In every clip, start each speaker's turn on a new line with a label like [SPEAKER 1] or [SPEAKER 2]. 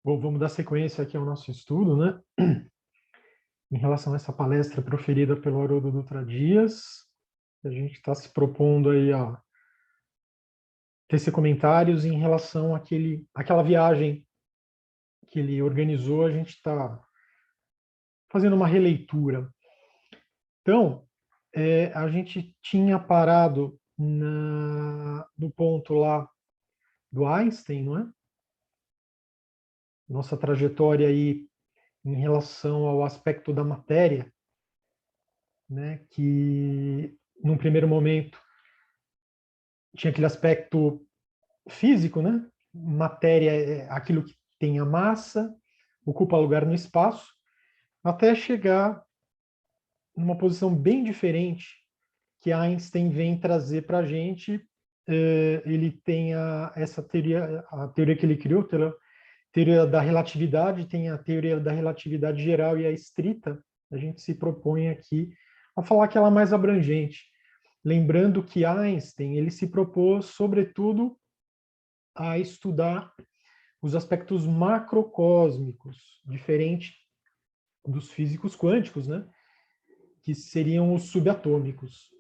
[SPEAKER 1] Bom, vamos dar sequência aqui ao nosso estudo, né? Em relação a essa palestra proferida pelo Haroldo Dutra Dias. A gente está se propondo aí a tecer comentários em relação àquela viagem que ele organizou. A gente está fazendo uma releitura. Então, a gente tinha parado no ponto lá do Einstein, não é? Nossa trajetória aí em relação ao aspecto da matéria, né, que num primeiro momento tinha aquele aspecto físico, né? Matéria é aquilo que tem a massa, ocupa lugar no espaço, até chegar numa posição bem diferente que Einstein vem trazer para a gente. Ele tem essa teoria, a teoria que ele criou, a teoria da relatividade, tem a teoria da relatividade geral e a estrita. A gente se propõe aqui a falar aquela mais abrangente. Lembrando que Einstein ele se propôs, sobretudo, a estudar os aspectos macrocósmicos, diferente dos físicos quânticos, né? Que seriam os subatômicos.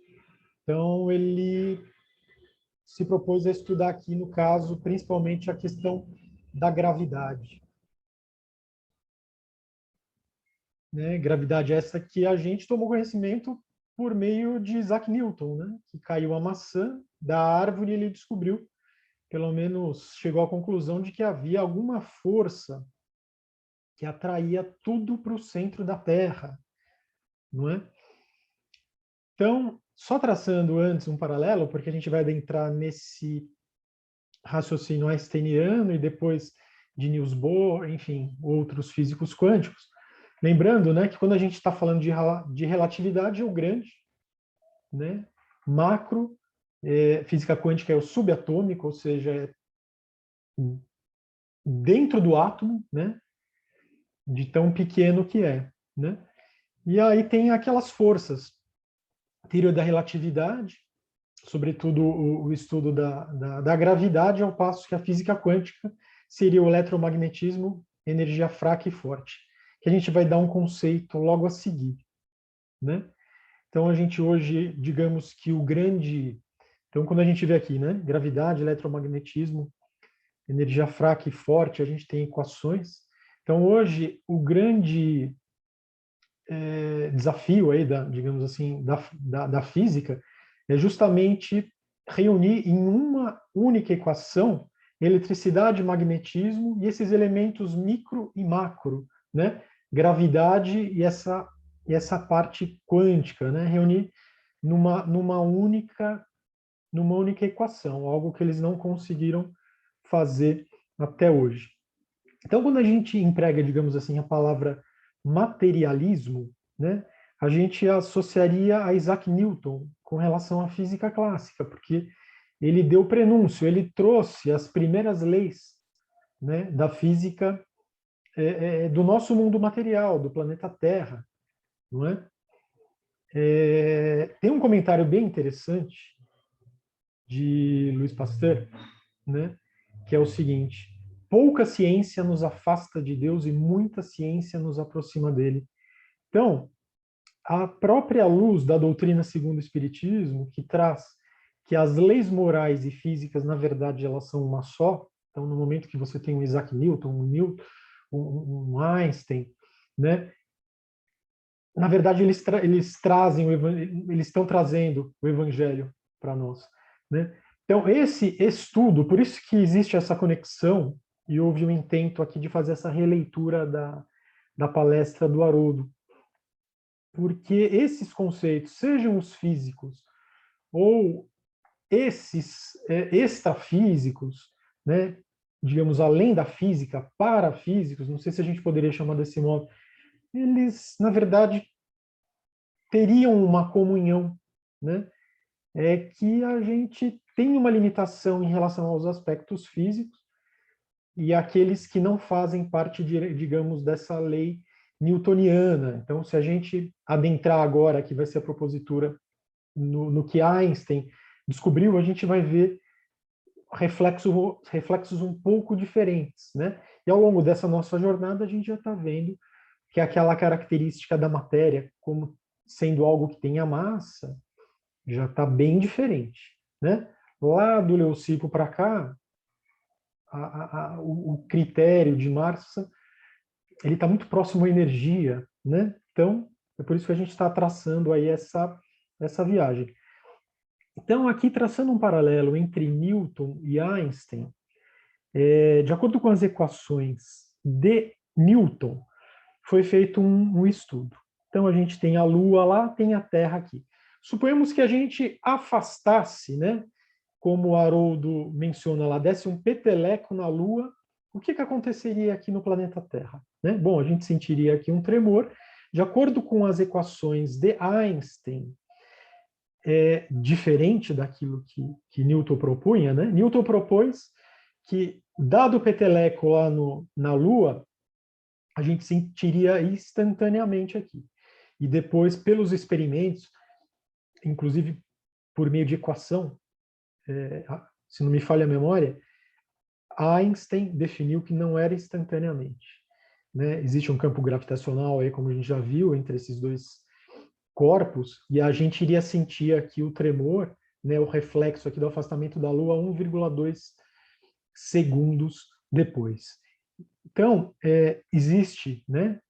[SPEAKER 1] Então, ele se propôs a estudar aqui, no caso, principalmente a questão da gravidade. Né? Gravidade essa que a gente tomou conhecimento por meio de Isaac Newton, né? Que caiu a maçã da árvore e ele descobriu, pelo menos chegou à conclusão de que havia alguma força que atraía tudo para o centro da Terra, não é? Então, só traçando antes um paralelo, porque a gente vai adentrar nesse raciocínio einsteiniano e depois de Niels Bohr, enfim, outros físicos quânticos. Lembrando, né, que quando a gente está falando de relatividade é o grande, né? Macro, física quântica é o subatômico, ou seja, é dentro do átomo, né? De tão pequeno que é, né? E aí tem aquelas forças, teoria da relatividade, sobretudo o estudo da gravidade, ao passo que a física quântica seria o eletromagnetismo, energia fraca e forte, que a gente vai dar um conceito logo a seguir, né? Então, a gente hoje, digamos que o grande... Então, quando a gente vê aqui, né, gravidade, eletromagnetismo, energia fraca e forte, a gente tem equações. Então, hoje, o grande desafio aí, digamos assim, da física é justamente reunir em uma única equação eletricidade, magnetismo e esses elementos micro e macro, né? Gravidade e essa parte quântica, né? Reunir numa única equação, algo que eles não conseguiram fazer até hoje. Então, quando a gente emprega, digamos assim, a palavra materialismo, né, a gente associaria a Isaac Newton com relação à física clássica, porque ele deu o prenúncio, ele trouxe as primeiras leis, né, da física do nosso mundo material, do planeta Terra, não é? Tem um comentário bem interessante de Louis Pasteur, né, que é o seguinte: pouca ciência nos afasta de Deus e muita ciência nos aproxima dele. Então, a própria luz da doutrina segundo o Espiritismo, que traz que as leis morais e físicas, na verdade, elas são uma só. Então, no momento que você tem um Isaac Newton, um Einstein, né? Na verdade, eles trazem eles estão trazendo o Evangelho para nós, né? Então, esse estudo, por isso que existe essa conexão, e houve um intento aqui de fazer essa releitura da palestra do Haroldo, porque esses conceitos, sejam os físicos ou esses extrafísicos, né, digamos, além da física, parafísicos, não sei se a gente poderia chamar desse modo, eles, na verdade, teriam uma comunhão, né? É que a gente tem uma limitação em relação aos aspectos físicos e aqueles que não fazem parte, digamos, dessa lei newtoniana. Então, se a gente adentrar agora, que vai ser a propositura, no que Einstein descobriu, a gente vai ver reflexos um pouco diferentes, né? E ao longo dessa nossa jornada, a gente já está vendo que aquela característica da matéria, como sendo algo que tenha massa, já está bem diferente, né? Lá do Leucipo para cá, o critério de massa ele está muito próximo à energia, né? Então, é por isso que a gente está traçando aí essa viagem. Então, aqui traçando um paralelo entre Newton e Einstein, de acordo com as equações de Newton, foi feito um estudo. Então, a gente tem a Lua lá, tem a Terra aqui. Suponhamos que a gente afastasse, né? Como o Haroldo menciona lá, desse um peteleco na Lua, o que aconteceria aqui no planeta Terra? Né? Bom, a gente sentiria aqui um tremor. De acordo com as equações de Einstein, diferente daquilo que Newton propunha, né? Newton propôs que, dado o peteleco lá na Lua, a gente sentiria instantaneamente aqui. E depois, pelos experimentos, inclusive por meio de equação, se não me falha a memória, Einstein definiu que não era instantaneamente. Né? Existe um campo gravitacional, aí, como a gente já viu, entre esses dois corpos, e a gente iria sentir aqui o tremor, né, o reflexo aqui do afastamento da Lua 1,2 segundos depois. Então, existe, né,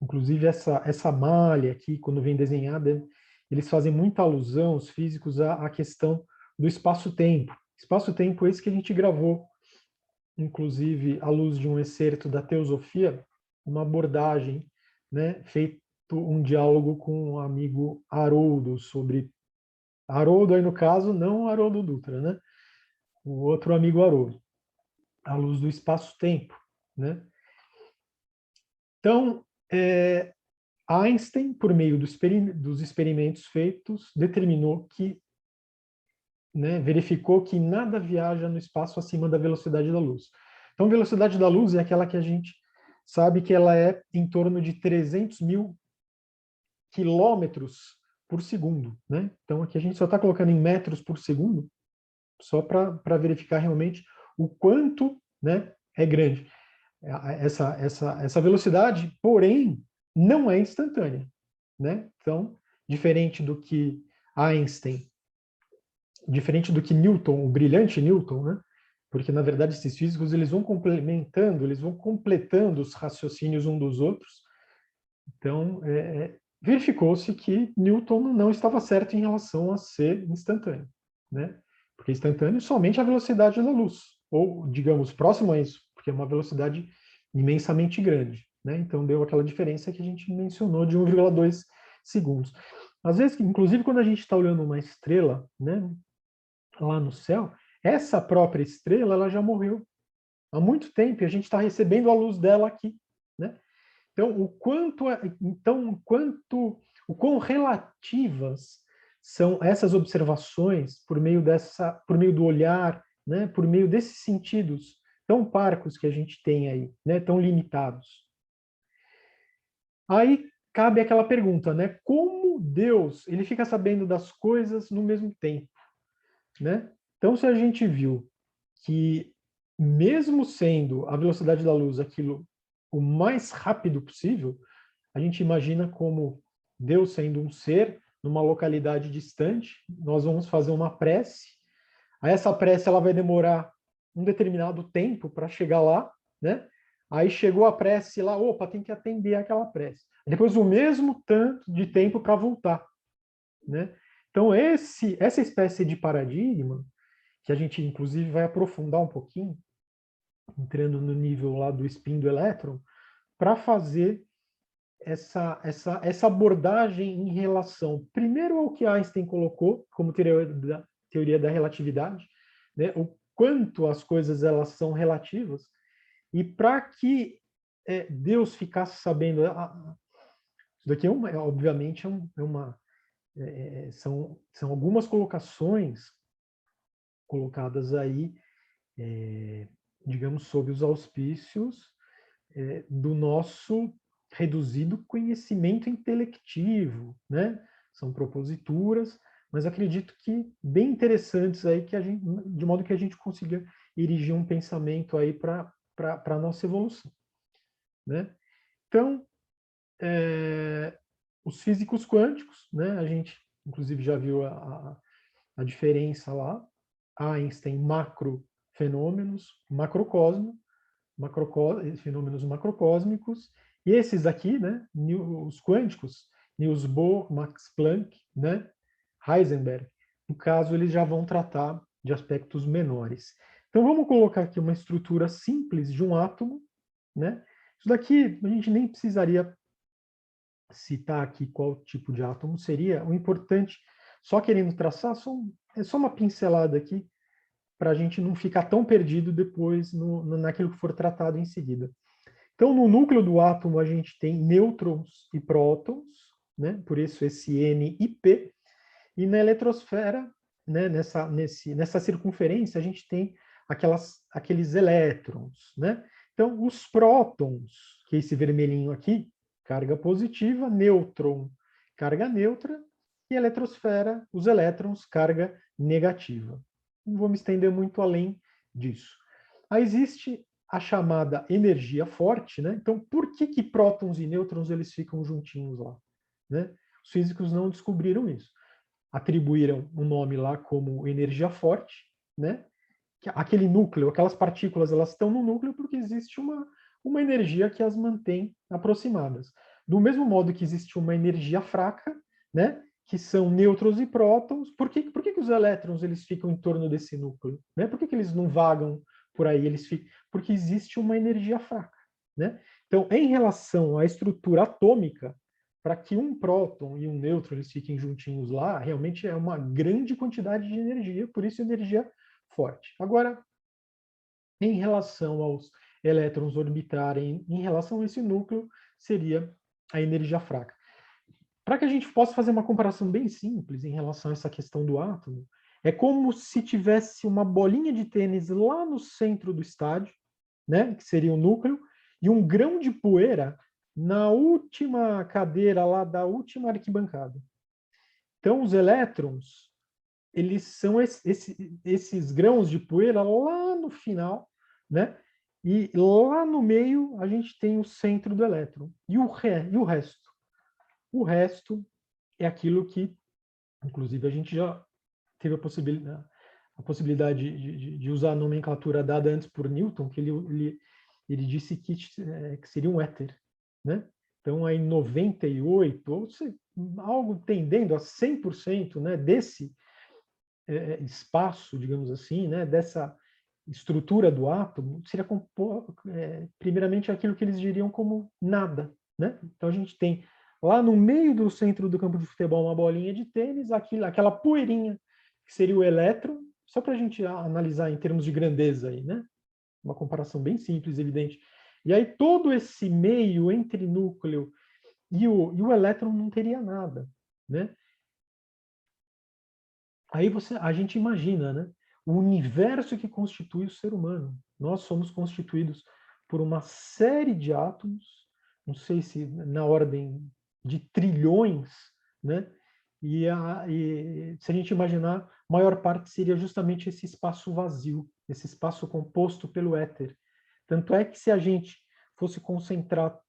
[SPEAKER 1] inclusive essa malha aqui, quando vem desenhada, eles fazem muita alusão, os físicos, à questão do espaço-tempo. Espaço-tempo esse que a gente gravou, inclusive, à luz de um excerto da Teosofia, uma abordagem, né, feito um diálogo com o amigo Haroldo sobre... Haroldo aí, no caso, não Haroldo Dutra, né? O outro amigo Haroldo, à luz do espaço-tempo, né? Então, Einstein, por meio dos experimentos feitos, determinou que, né, verificou que nada viaja no espaço acima da velocidade da luz. Então, a velocidade da luz é aquela que a gente sabe que ela é em torno de 300 mil quilômetros por segundo, né? Então, aqui a gente só está colocando em metros por segundo, só para verificar realmente o quanto, né, é grande essa velocidade, porém, não é instantânea, né? Então, diferente do que Einstein, diferente do que Newton, o brilhante Newton, né? Porque, na verdade, esses físicos eles vão complementando, eles vão completando os raciocínios um dos outros. Então, verificou-se que Newton não estava certo em relação a ser instantâneo, né? Porque instantâneo somente a velocidade da luz, ou, digamos, próximo a isso, porque é uma velocidade imensamente grande, né? Então, deu aquela diferença que a gente mencionou de 1,2 segundos. Às vezes, inclusive, quando a gente está olhando uma estrela, né, lá no céu, essa própria estrela ela já morreu há muito tempo e a gente está recebendo a luz dela aqui, né? Então, o quão relativas são essas observações por meio do olhar, né, por meio desses sentidos tão parcos que a gente tem aí, né, tão limitados. Aí cabe aquela pergunta, né, como Deus ele fica sabendo das coisas no mesmo tempo, né? Então, se a gente viu que mesmo sendo a velocidade da luz aquilo o mais rápido possível, a gente imagina como Deus sendo um ser numa localidade distante, nós vamos fazer uma prece. Aí essa prece ela vai demorar um determinado tempo para chegar lá, né? Aí chegou a prece lá, opa, tem que atender aquela prece. Depois o mesmo tanto de tempo para voltar, né? Então essa espécie de paradigma que a gente inclusive vai aprofundar um pouquinho, entrando no nível lá do spin do elétron, para fazer essa abordagem em relação, primeiro, ao que Einstein colocou como teoria da relatividade, né, o quanto as coisas elas são relativas, e para que Deus ficasse sabendo, isso daqui obviamente são algumas colocações colocadas aí, digamos, sob os auspícios do nosso reduzido conhecimento intelectivo, né? São proposituras, mas acredito que bem interessantes aí que a gente, de modo que a gente consiga erigir um pensamento aí para para a nossa evolução, né? Então, os físicos quânticos, né? A gente, inclusive, já viu a diferença lá. Einstein, macrofenômenos, fenômenos macrocósmicos, e esses aqui, né, os quânticos, Niels Bohr, Max Planck, né, Heisenberg, no caso, eles já vão tratar de aspectos menores. Então, vamos colocar aqui uma estrutura simples de um átomo, né? Isso daqui, a gente nem precisaria citar aqui qual tipo de átomo seria. O importante, só querendo traçar, é só uma pincelada aqui, para a gente não ficar tão perdido depois naquilo que for tratado em seguida. Então, no núcleo do átomo, a gente tem nêutrons e prótons, né? Por isso esse N e P. E na eletrosfera, né? nessa circunferência, a gente tem aqueles elétrons, né? Então, os prótons, que é esse vermelhinho aqui, carga positiva, nêutron, carga neutra, e eletrosfera, os elétrons, carga negativa. Não vou me estender muito além disso. Aí existe a chamada energia forte, né? Então, por que prótons e nêutrons eles ficam juntinhos lá? Né? Os físicos não descobriram isso. Atribuíram um nome lá como energia forte, né? Aquele núcleo, aquelas partículas, elas estão no núcleo porque existe uma energia que as mantém aproximadas. Do mesmo modo que existe uma energia fraca, né? Que são nêutrons e prótons. Por que os elétrons eles ficam em torno desse núcleo? Né? Por que eles não vagam por aí? Porque existe uma energia fraca. Né? Então, em relação à estrutura atômica, para que um próton e um nêutron eles fiquem juntinhos lá, realmente é uma grande quantidade de energia, por isso energia forte. Agora, em relação aos elétrons orbitarem em relação a esse núcleo, seria a energia fraca. Para que a gente possa fazer uma comparação bem simples em relação a essa questão do átomo, é como se tivesse uma bolinha de tênis lá no centro do estádio, né, que seria o núcleo, e um grão de poeira na última cadeira lá da última arquibancada. Então, os elétrons, eles são esses grãos de poeira lá no final, né? E lá no meio a gente tem o centro do elétron. E o resto? O resto é aquilo que, inclusive, a gente já teve a possibilidade de usar a nomenclatura dada antes por Newton, que ele disse que seria um éter, né? Então, aí 98, ou algo tendendo a 100%, né, desse espaço, digamos assim, né, dessa estrutura do átomo, seria primeiramente aquilo que eles diriam como nada, né? Então a gente tem lá no meio do centro do campo de futebol uma bolinha de tênis, aquela poeirinha que seria o elétron, só para a gente analisar em termos de grandeza aí, né? Uma comparação bem simples, evidente. E aí todo esse meio entre núcleo e o elétron não teria nada, né? Aí a gente imagina, né? O universo que constitui o ser humano. Nós somos constituídos por uma série de átomos, não sei se na ordem de trilhões, né? E se a gente imaginar, a maior parte seria justamente esse espaço vazio, esse espaço composto pelo éter. Tanto é que se a gente fosse concentrar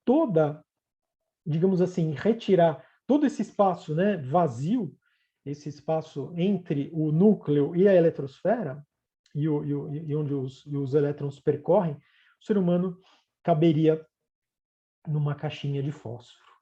[SPEAKER 1] digamos assim, retirar todo esse espaço, né, vazio, esse espaço entre o núcleo e a eletrosfera, e onde os elétrons percorrem, o ser humano caberia numa caixinha de fósforo.